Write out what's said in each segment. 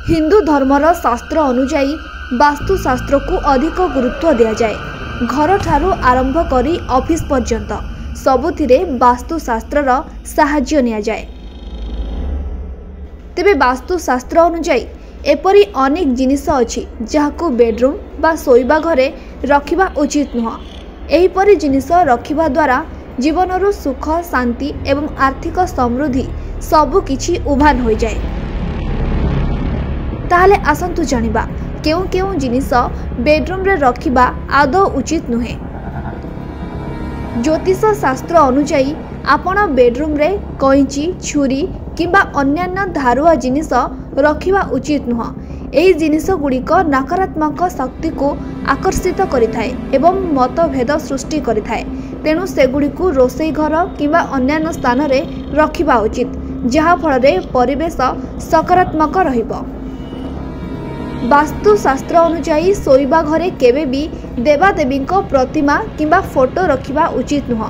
हिंदू धर्मर शास्त्र अनुजाई वास्तुशास्त्र को अधिक गुरुत्व दि जाए। घर ठारू आरंभ करी ऑफिस पर्यंत सबुथिरे वास्तुशास्त्रर साहाय्य निया जाए। तेबे वास्तुशास्त्र अनुजाई एपरी अनेक जिनिस अछि जहाकू बेडरूम बा सोइबा घरे रखिबा उचित नुह। एहीपरि जिनिस रखिबा द्वारा जीवनर सुख शांति एवं आर्थिक समृद्धि सबु किछि उभान हो जाए। ताहले आसंतु जानिबा केउ केउ जिनिस बेडरूम रे रखिबा आदौ उचित नुहे। ज्योतिष शास्त्र अनुजाई आपण बेडरूम रे कैंची छुरी किंबा अन्यान्य धारुआ जिनिस रखिबा उचित नुह। एही जिनिस गुड़िक नकारात्मक शक्ति को आकर्षित करिथाए एवं मतभेद सृष्टि करिथाए। तेणु सेगुड़िकु रोषेई घर किंबा अन्यान्य स्थान रे रखिबा उचित, जहा फଳରେ परिवेश सकारात्मक रहिबो। वास्तुशास्त्र अनुजाई सोइबा घरे केबे भी देवादेवी प्रतिमा किंबा फोटो रखिबा उचित नुह।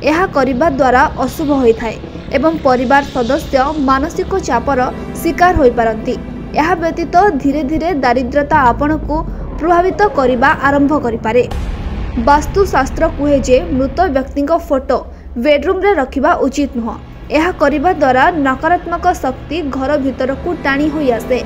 यह करिबा द्वारा अशुभ होइथाए एवं परिवार सदस्य मानसिक चापर शिकार होई पारंती। यह व्यतीत धीरे धीरे दारिद्रता आपण को प्रभावित करने आरंभ करिपारे। वास्तुशास्त्र कहे जे मृत व्यक्ति फोटो बेडरूम रे रखिबा उचित नुह। यह करिबा द्वारा नकारात्मक शक्ति घर भीतर को टाणी होई आसे,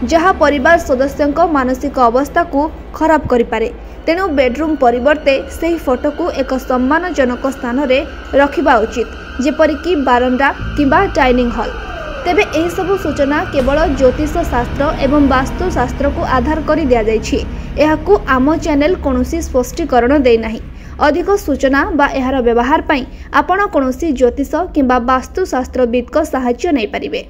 जहा परिवार सदस्यों मानसिक अवस्था को खराब करिपारे। तेणु बेडरूम परिवर्ते सही फोटो को एक सम्मानजनक स्थान रे रखिबा उचित, जेपरिक बारंडा किंबा डाइनिंग हॉल। तेबे एही सब सूचना केवल ज्योतिष शास्त्र एवं वास्तुशास्त्र को आधार करी दिया जाइछि। एहाकू आम चैनल कोनोसी स्पष्टीकरण दे नाही। अधिक सूचना बा एहार व्यवहार पई आपण कोनोसी ज्योतिष किंबा वास्तुशास्त्रविद को सहायता नै परिबे।